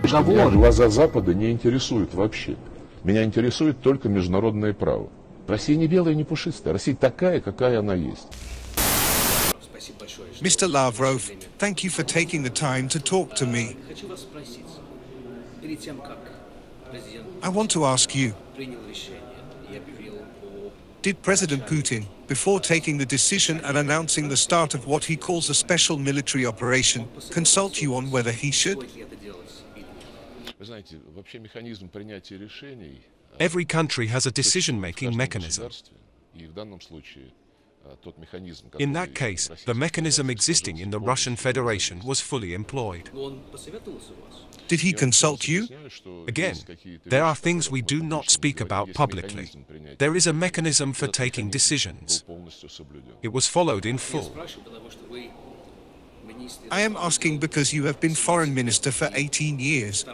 Меня глаза Запада не интересуют вообще. Меня интересует только международное право. Россия не белая, не пушистая. Россия такая, какая она есть. Mr. Lavrov, thank you for taking the time to talk to me. I want to ask you, did President Putin, before taking the decision and announcing the start of what he calls a special military operation, consult you on whether he should? Every country has a decision-making mechanism. In that case, the mechanism existing in the Russian Federation was fully employed. Did he consult you? Again, there are things we do not speak about publicly. There is a mechanism for taking decisions. It was followed in full. I am asking because you have been foreign minister for 18 years,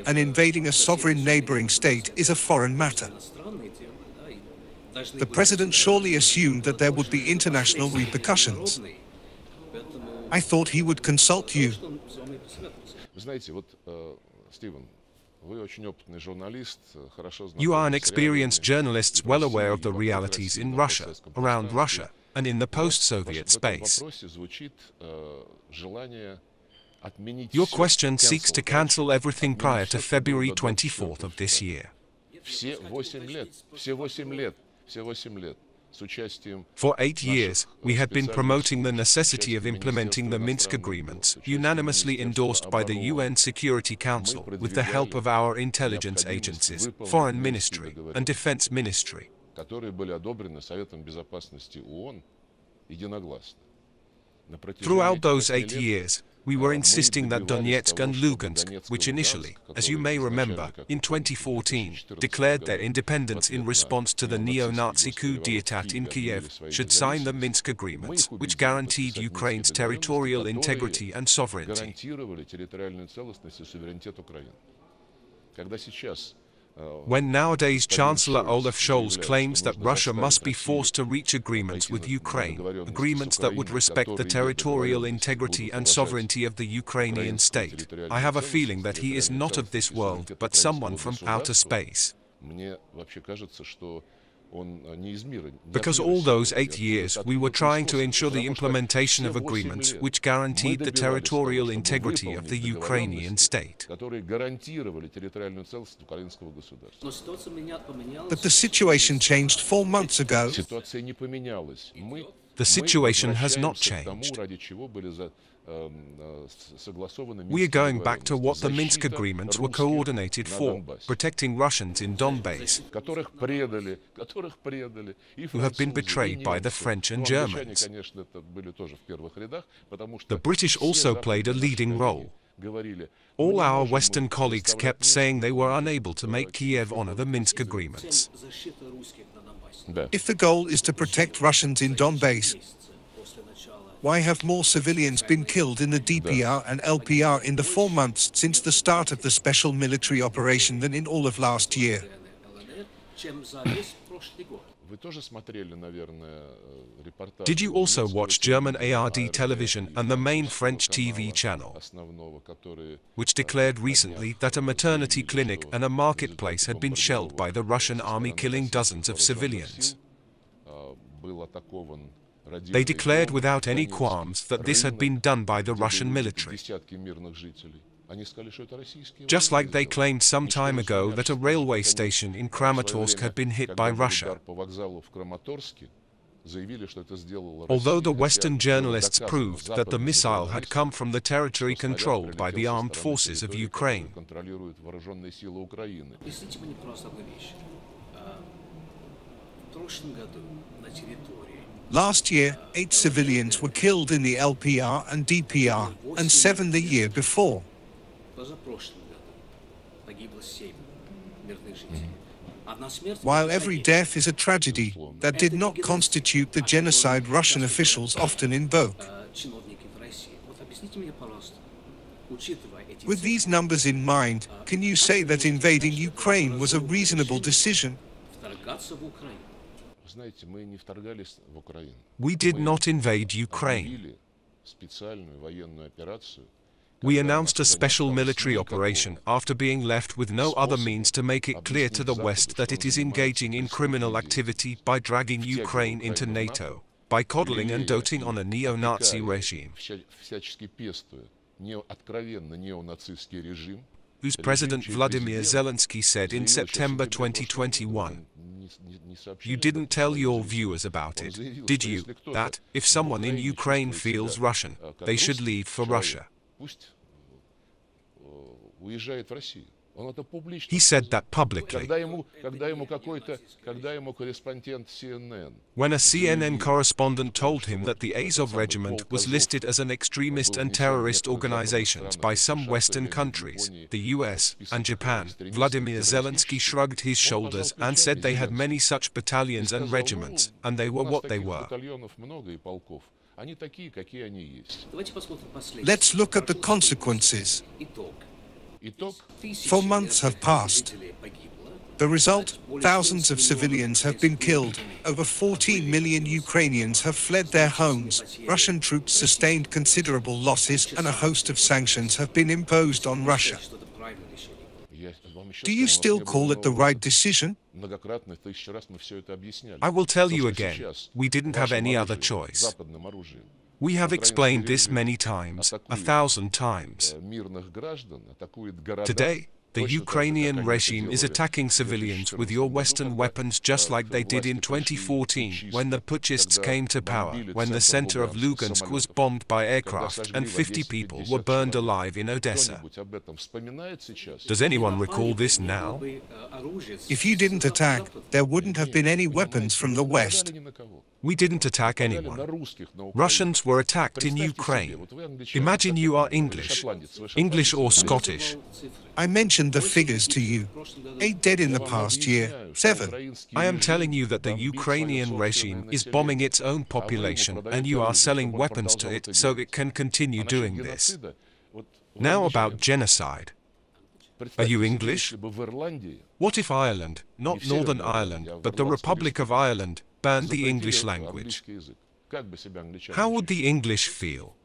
and invading a sovereign neighboring state is a foreign matter. The president surely assumed that there would be international repercussions. I thought he would consult you. You are an experienced journalist well aware of the realities in Russia, around Russia, and in the post-Soviet space. Your question seeks to cancel everything prior to February 24th of this year. For 8 years, we had been promoting the necessity of implementing the Minsk agreements, unanimously endorsed by the UN Security Council, with the help of our intelligence agencies, Foreign Ministry, and Defense Ministry. Throughout those 8 years, we were insisting that Donetsk and Lugansk, which initially, as you may remember, in 2014, declared their independence in response to the neo-Nazi coup d'état in Kiev, should sign the Minsk agreements, which guaranteed Ukraine's territorial integrity and sovereignty. When nowadays Chancellor Olaf Scholz claims that Russia must be forced to reach agreements with Ukraine, agreements that would respect the territorial integrity and sovereignty of the Ukrainian state, I have a feeling that he is not of this world, but someone from outer space. Because all those 8 years we were trying to ensure the implementation of agreements which guaranteed the territorial integrity of the Ukrainian state. But the situation changed 4 months ago. The situation has not changed. We are going back to what the Minsk agreements were coordinated for, protecting Russians in Donbass, who have been betrayed by the French and Germans. The British also played a leading role. All our Western colleagues kept saying they were unable to make Kiev honor the Minsk agreements. If the goal is to protect Russians in Donbass, why have more civilians been killed in the DPR and LPR in the 4 months since the start of the special military operation than in all of last year? Did you also watch German ARD television and the main French TV channel, which declared recently that a maternity clinic and a marketplace had been shelled by the Russian army, killing dozens of civilians? They declared without any qualms that this had been done by the Russian military. Just like they claimed some time ago that a railway station in Kramatorsk had been hit by Russia. Although the Western journalists proved that the missile had come from the territory controlled by the armed forces of Ukraine. Last year, 8 civilians were killed in the LPR and DPR, and 7 the year before. While every death is a tragedy, that did not constitute the genocide Russian officials often invoke. With these numbers in mind, can you say that invading Ukraine was a reasonable decision? We did not invade Ukraine. We announced a special military operation after being left with no other means to make it clear to the West that it is engaging in criminal activity by dragging Ukraine into NATO, by coddling and doting on a neo-Nazi regime, whose President Vladimir Zelensky said in September 2021. You didn't tell your viewers about it, did you, that, if someone in Ukraine feels Russian, they should leave for Russia? He said that publicly. When a CNN correspondent told him that the Azov Regiment was listed as an extremist and terrorist organization by some Western countries, the US and Japan, Vladimir Zelensky shrugged his shoulders and said they had many such battalions and regiments, and they were what they were. Let's look at the consequences. 4 months have passed. The result, thousands of civilians have been killed, over 14 million Ukrainians have fled their homes, Russian troops sustained considerable losses, and a host of sanctions have been imposed on Russia. Do you still call it the right decision? I will tell you again, we didn't have any other choice. We have explained this many times, 1,000 times. Today, the Ukrainian regime is attacking civilians with your Western weapons just like they did in 2014 when the putschists came to power, when the center of Lugansk was bombed by aircraft and 50 people were burned alive in Odessa. Does anyone recall this now? If you didn't attack, there wouldn't have been any weapons from the West. We didn't attack anyone. Russians were attacked in Ukraine. Imagine you are English or Scottish. I mentioned the figures to you. 8 dead in the past year, 7. I am telling you that the Ukrainian regime is bombing its own population and you are selling weapons to it so it can continue doing this. Now about genocide. Are you English? What if Ireland, not Northern Ireland, but the Republic of Ireland, banned the English language? How would the English feel?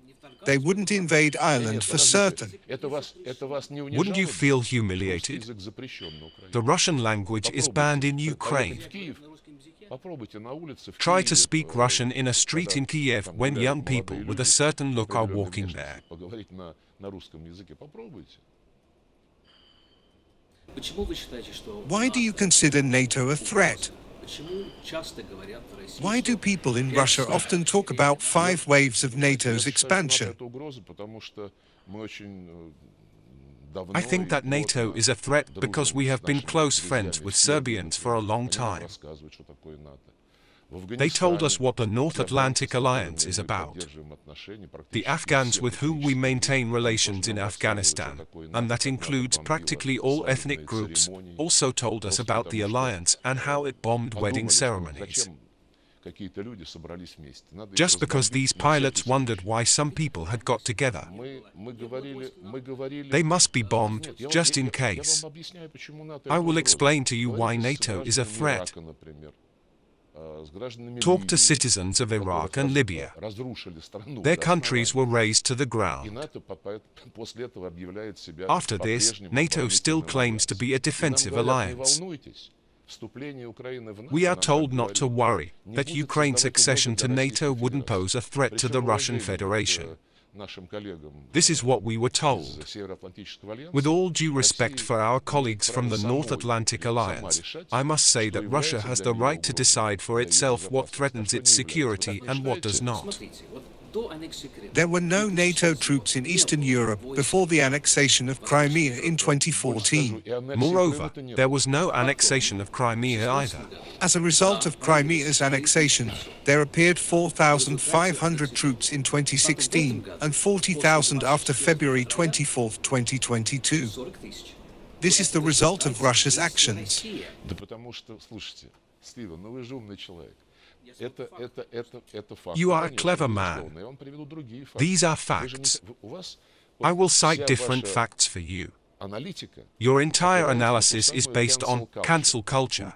They wouldn't invade Ireland for certain. Wouldn't you feel humiliated? The Russian language is banned in Ukraine. Try to speak Russian in a street in Kiev when young people with a certain look are walking there. Why do you consider NATO a threat? Why do people in Russia often talk about 5 waves of NATO's expansion? I think that NATO is a threat because we have been close friends with Serbians for a long time. They told us what the North Atlantic Alliance is about. The Afghans with whom we maintain relations in Afghanistan, and that includes practically all ethnic groups, also told us about the alliance and how it bombed wedding ceremonies. Just because these pilots wondered why some people had got together. They must be bombed, just in case. I will explain to you why NATO is a threat. Talk to citizens of Iraq and Libya. Their countries were razed to the ground. After this, NATO still claims to be a defensive alliance. We are told not to worry, that Ukraine's accession to NATO wouldn't pose a threat to the Russian Federation. This is what we were told. With all due respect for our colleagues from the North Atlantic Alliance, I must say that Russia has the right to decide for itself what threatens its security and what does not. There were no NATO troops in Eastern Europe before the annexation of Crimea in 2014. Moreover, there was no annexation of Crimea either. As a result of Crimea's annexation, there appeared 4,500 troops in 2016 and 40,000 after February 24, 2022. This is the result of Russia's actions. You are a clever man. These are facts. I will cite different facts for you. Your entire analysis is based on cancel culture.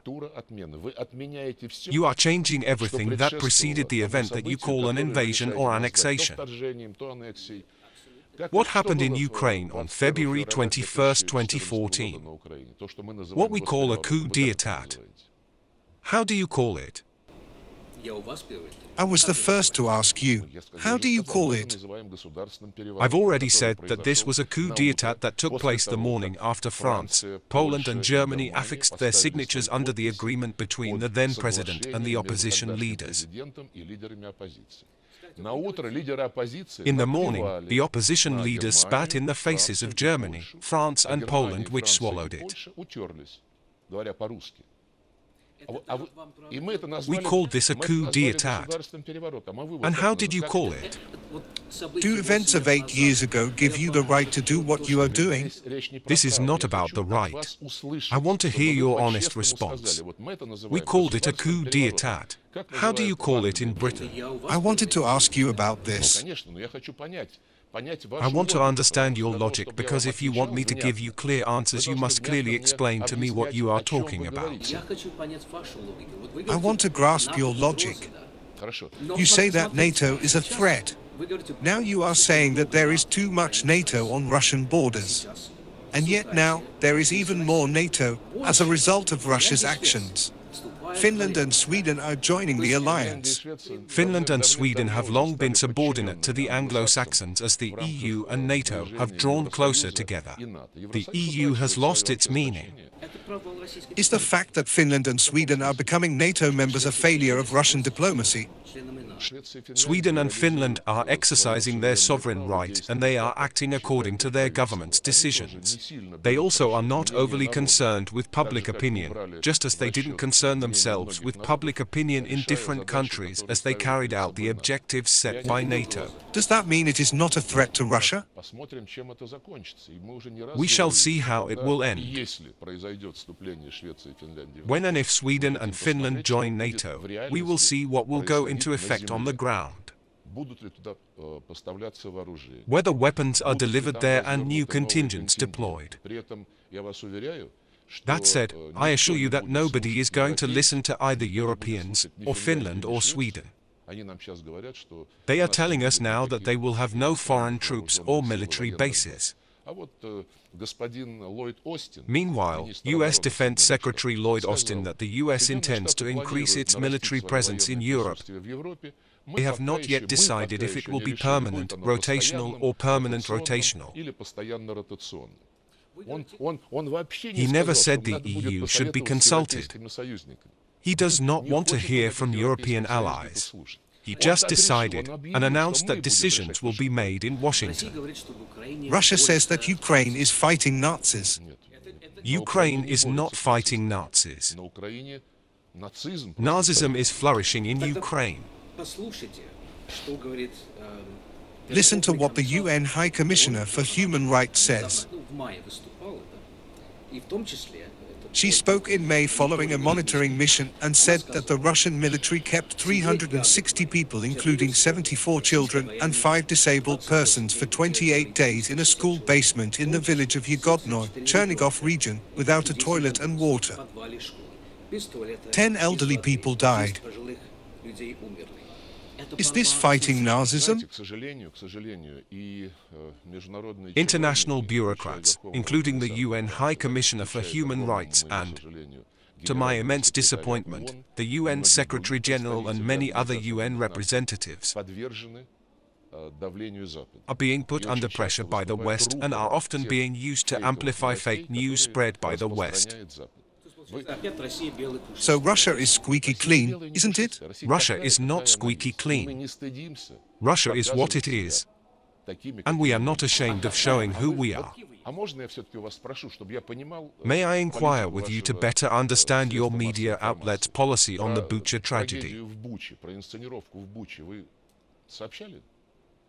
You are changing everything that preceded the event that you call an invasion or annexation. What happened in Ukraine on February 21, 2014? What we call a coup d'état. How do you call it? I was the first to ask you. How do you call it? I've already said that this was a coup d'état that took place the morning after France, Poland and Germany affixed their signatures under the agreement between the then president and the opposition leaders. In the morning, the opposition leaders spat in the faces of Germany, France and Poland, which swallowed it. We called this a coup d'état. And how did you call it? Do events of 8 years ago give you the right to do what you are doing? This is not about the right. I want to hear your honest response. We called it a coup d'état. How do you call it in Britain? I wanted to ask you about this. I want to understand your logic, because if you want me to give you clear answers, you must clearly explain to me what you are talking about. I want to grasp your logic. You say that NATO is a threat. Now you are saying that there is too much NATO on Russian borders. And yet now there is even more NATO as a result of Russia's actions. Finland and Sweden are joining the alliance. Finland and Sweden have long been subordinate to the Anglo-Saxons, as the EU and NATO have drawn closer together. The EU has lost its meaning. Is the fact that Finland and Sweden are becoming NATO members a failure of Russian diplomacy? Sweden and Finland are exercising their sovereign right, and they are acting according to their government's decisions. They also are not overly concerned with public opinion, just as they didn't concern themselves with public opinion in different countries as they carried out the objectives set by NATO. Does that mean it is not a threat to Russia? We shall see how it will end. When and if Sweden and Finland join NATO, we will see what will go into effect on the ground. Whether weapons are delivered there and new contingents deployed. That said, I assure you that nobody is going to listen to either Europeans, or Finland or Sweden. They are telling us now that they will have no foreign troops or military bases. Meanwhile, U.S. Defense Secretary Lloyd Austin that the U.S. intends to increase its military presence in Europe. They have not yet decided if it will be permanent, rotational or permanent rotational. He never said the EU should be consulted. He does not want to hear from European allies. He just decided and announced that decisions will be made in Washington. Russia says that Ukraine is fighting Nazis. Ukraine is not fighting Nazis. Nazism is flourishing in Ukraine. Listen to what the UN High Commissioner for Human Rights says. She spoke in May following a monitoring mission and said that the Russian military kept 360 people, including 74 children and 5 disabled persons, for 28 days in a school basement in the village of Yagodnoy, Chernigov region, without a toilet and water. 10 elderly people died. Is this fighting Nazism? International bureaucrats, including the UN High Commissioner for Human Rights and, to my immense disappointment, the UN Secretary General and many other UN representatives, are being put under pressure by the West and are often being used to amplify fake news spread by the West. So Russia is squeaky clean, isn't it? Russia is not squeaky clean. Russia is what it is. And we are not ashamed of showing who we are. May I inquire with you to better understand your media outlet's policy on the Bucha tragedy?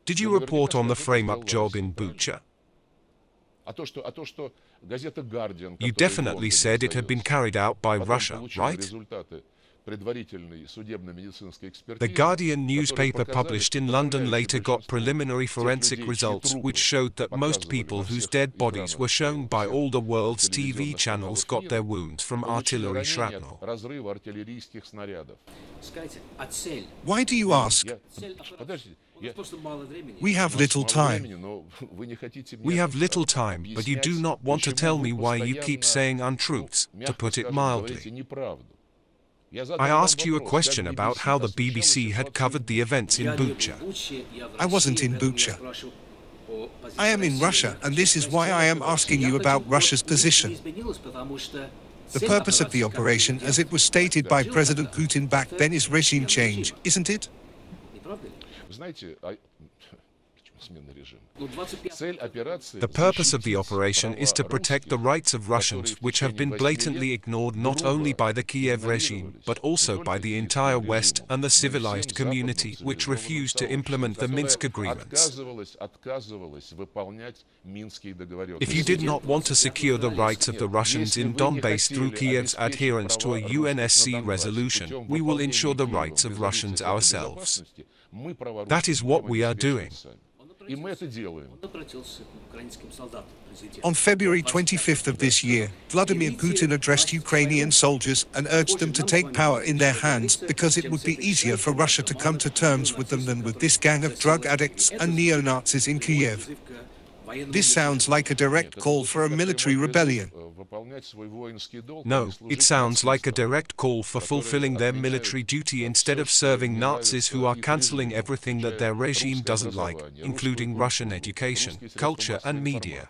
Did you report on the frame-up job in Bucha? You definitely said it had been carried out by Russia, right? The Guardian newspaper published in London later got preliminary forensic results which showed that most people whose dead bodies were shown by all the world's TV channels got their wounds from artillery shrapnel. Why do you ask? We have little time. We have little time, but you do not want to tell me why you keep saying untruths, to put it mildly. I asked you a question about how the BBC had covered the events in Bucha. I wasn't in Bucha. I am in Russia, and this is why I am asking you about Russia's position. The purpose of the operation, as it was stated by President Putin back then, is regime change, isn't it? The purpose of the operation is to protect the rights of Russians, which have been blatantly ignored not only by the Kiev regime, but also by the entire West and the civilized community, which refused to implement the Minsk agreements. If you did not want to secure the rights of the Russians in Donbass through Kiev's adherence to a UNSC resolution, we will ensure the rights of Russians ourselves. That is what we are doing. On February 25th of this year, Vladimir Putin addressed Ukrainian soldiers and urged them to take power in their hands because it would be easier for Russia to come to terms with them than with this gang of drug addicts and neo-Nazis in Kiev. This sounds like a direct call for a military rebellion. No, it sounds like a direct call for fulfilling their military duty instead of serving Nazis who are cancelling everything that their regime doesn't like, including Russian education, culture and media.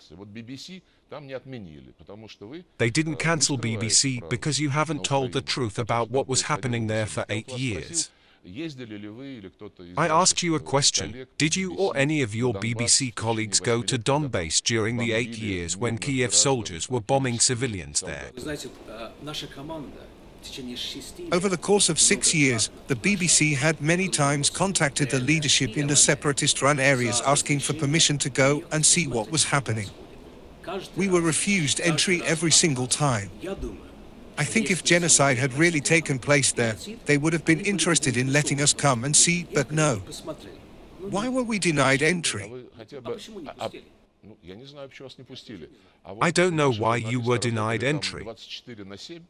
They didn't cancel BBC because you haven't told the truth about what was happening there for 8 years. I asked you a question. Did you or any of your BBC colleagues go to Donbass during the 8 years when Kiev soldiers were bombing civilians there? Over the course of 6 years, the BBC had many times contacted the leadership in the separatist-run areas asking for permission to go and see what was happening. We were refused entry every single time. I think if genocide had really taken place there, they would have been interested in letting us come and see, but no. Why were we denied entry? I don't know why you were denied entry.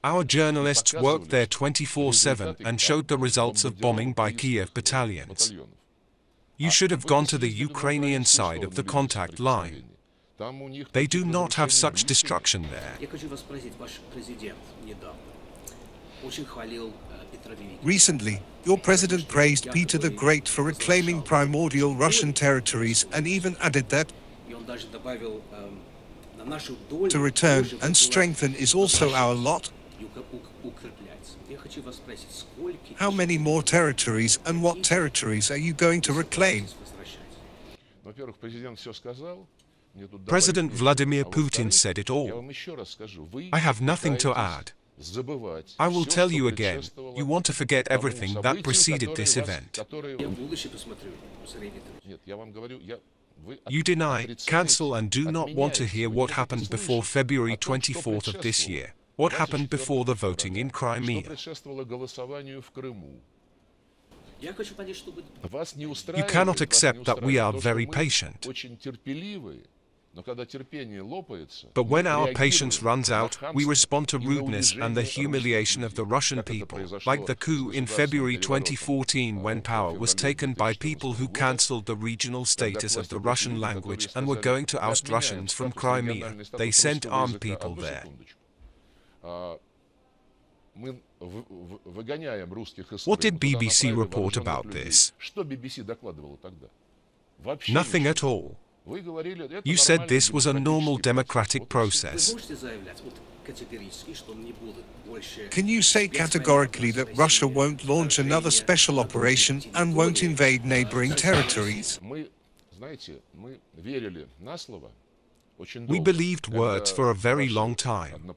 Our journalists worked there 24/7 and showed the results of bombing by Kiev battalions. You should have gone to the Ukrainian side of the contact line. They do not have such destruction there. Recently, your president praised Peter the Great for reclaiming primordial Russian territories and even added that to return and strengthen is also our lot. How many more territories and what territories are you going to reclaim? President Vladimir Putin said it all. I have nothing to add. I will tell you again, you want to forget everything that preceded this event. You deny, cancel and do not want to hear what happened before February 24th of this year. What happened before the voting in Crimea? You cannot accept that we are very patient. But when our patience runs out, we respond to rudeness and the humiliation of the Russian people, like the coup in February 2014 when power was taken by people who cancelled the regional status of the Russian language and were going to oust Russians from Crimea. They sent armed people there. What did BBC report about this? Nothing at all. You said this was a normal democratic process. Can you say categorically that Russia won't launch another special operation and won't invade neighboring territories? We believed words for a very long time.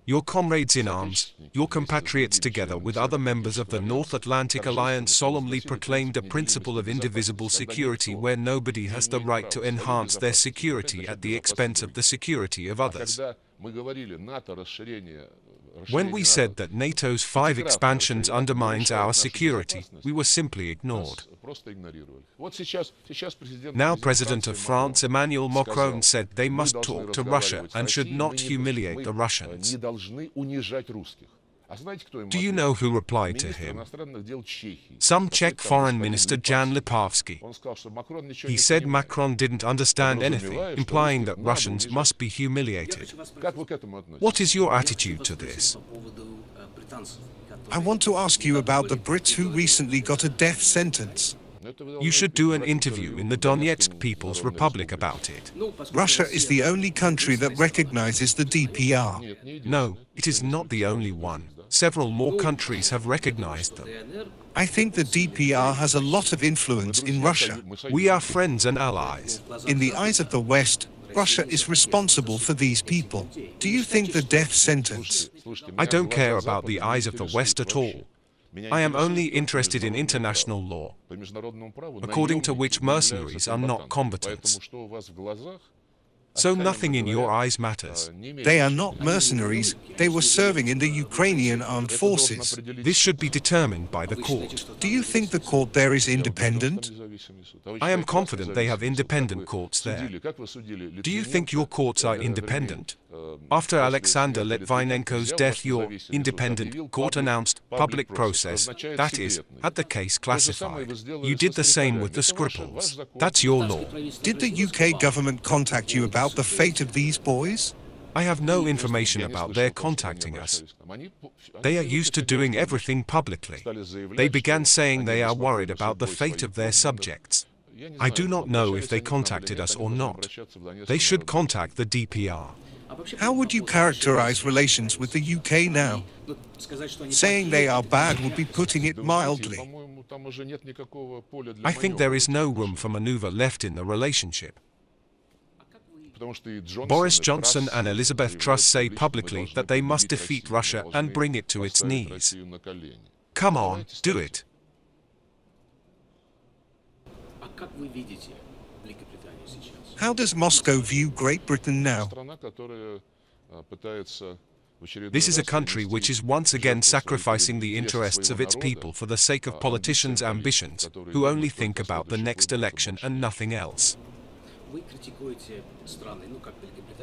Your comrades in arms, your compatriots together with other members of the North Atlantic Alliance solemnly proclaimed a principle of indivisible security where nobody has the right to enhance their security at the expense of the security of others. When we said that NATO's 5 expansions undermines our security, we were simply ignored. Now President of France Emmanuel Macron said they must talk to Russia and should not humiliate the Russians. Do you know who replied to him? Some Czech Foreign Minister Jan Lipavsky. He said Macron didn't understand anything, implying that Russians must be humiliated. What is your attitude to this? I want to ask you about the Brits who recently got a death sentence. You should do an interview in the Donetsk People's Republic about it. Russia is the only country that recognizes the DPR. No, it is not the only one. Several more countries have recognized them. I think the DPR has a lot of influence in Russia. We are friends and allies. In the eyes of the West, Russia is responsible for these people. Do you think the death sentence? I don't care about the eyes of the West at all. I am only interested in international law, according to which mercenaries are not combatants. So nothing in your eyes matters. They are not mercenaries. They were serving in the Ukrainian armed forces. This should be determined by the court. Do you think the court there is independent? I am confident they have independent courts there. Do you think your courts are independent? After Alexander Litvinenko's death, your independent court announced public process, that is, had the case classified. You did the same with the Skripals. That's your law. Did the UK government contact you about the fate of these boys? I have no information about their contacting us. They are used to doing everything publicly. They began saying they are worried about the fate of their subjects. I do not know if they contacted us or not. They should contact the DPR. How would you characterize relations with the UK now? Saying they are bad would be putting it mildly. I think there is no room for maneuver left in the relationship. Boris Johnson and Elizabeth Truss say publicly that they must defeat Russia and bring it to its knees. Come on, do it. How does Moscow view Great Britain now? This is a country which is once again sacrificing the interests of its people for the sake of politicians' ambitions, who only think about the next election and nothing else.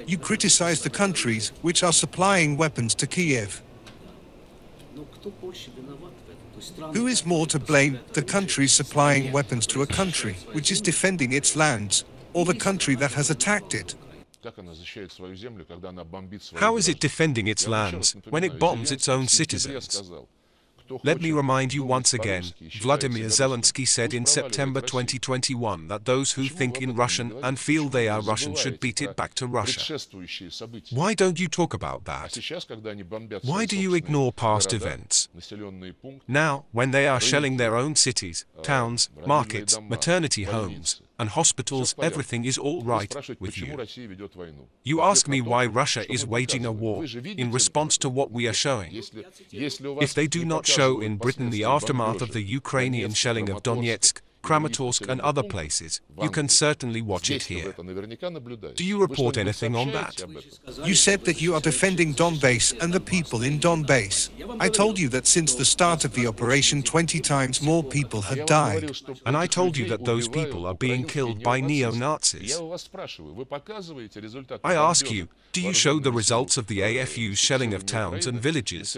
You criticize the countries which are supplying weapons to Kiev. Who is more to blame, the country supplying weapons to a country which is defending its lands, or the country that has attacked it? How is it defending its lands when it bombs its own citizens? Let me remind you once again, Vladimir Zelensky said in September 2021 that those who think in Russian and feel they are Russian should beat it back to Russia. Why don't you talk about that? Why do you ignore past events? Now, when they are shelling their own cities, towns, markets, maternity homes, and hospitals, everything is all right with you. You ask me why Russia is waging a war in response to what we are showing. If they do not show in Britain the aftermath of the Ukrainian shelling of Donetsk, Kramatorsk and other places, you can certainly watch it here. Do you report anything on that? You said that you are defending Donbass and the people in Donbass. I told you that since the start of the operation 20 times more people had died. And I told you that those people are being killed by neo-Nazis. I ask you, do you show the results of the AFU's shelling of towns and villages?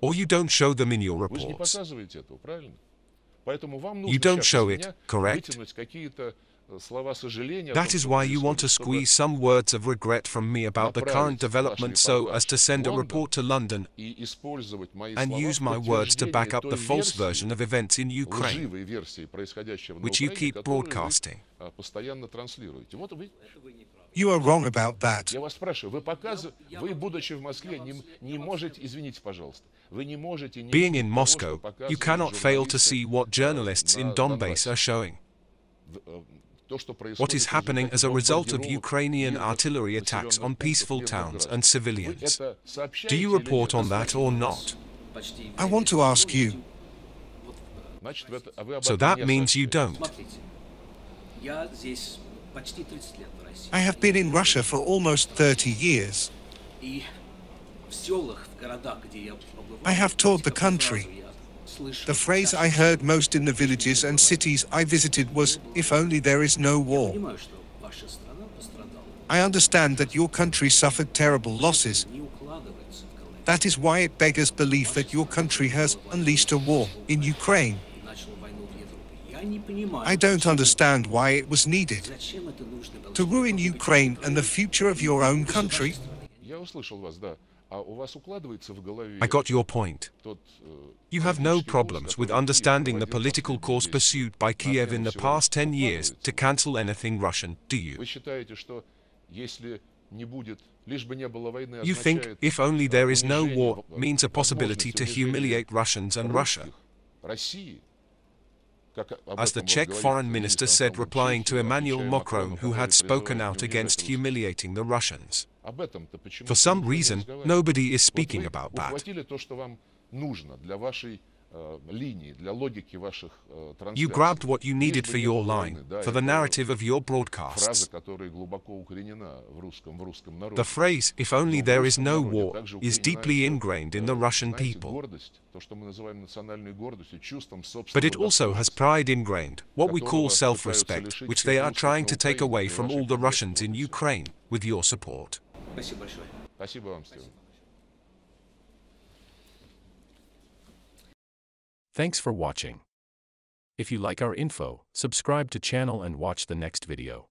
Or you don't show them in your reports? You don't show it, correct? That is why you want to squeeze some words of regret from me about the current development so as to send a report to London and use my words to back up the false version of events in Ukraine, which you keep broadcasting. You are wrong about that. Being in Moscow, you cannot fail to see what journalists in Donbass are showing. What is happening as a result of Ukrainian artillery attacks on peaceful towns and civilians. Do you report on that or not? I want to ask you. So that means you don't. I have been in Russia for almost 30 years. I have toured the country. The phrase I heard most in the villages and cities I visited was, "If only there is no war." I understand that your country suffered terrible losses. That is why it beggars belief that your country has unleashed a war in Ukraine. I don't understand why it was needed. To ruin Ukraine and the future of your own country? I got your point. You have no problems with understanding the political course pursued by Kiev in the past 10 years to cancel anything Russian, do you? You think, if only there is no war, means a possibility to humiliate Russians and Russia. As the Czech foreign minister said, replying to Emmanuel Macron, who had spoken out against humiliating the Russians. For some reason, nobody is speaking about that. You grabbed what you needed for your line, for the narrative of your broadcasts. The phrase, "if only there is no war," is deeply ingrained in the Russian people. But it also has pride ingrained, what we call self-respect, which they are trying to take away from all the Russians in Ukraine, with your support. Thanks for watching. If you like our info, subscribe to channel and watch the next video.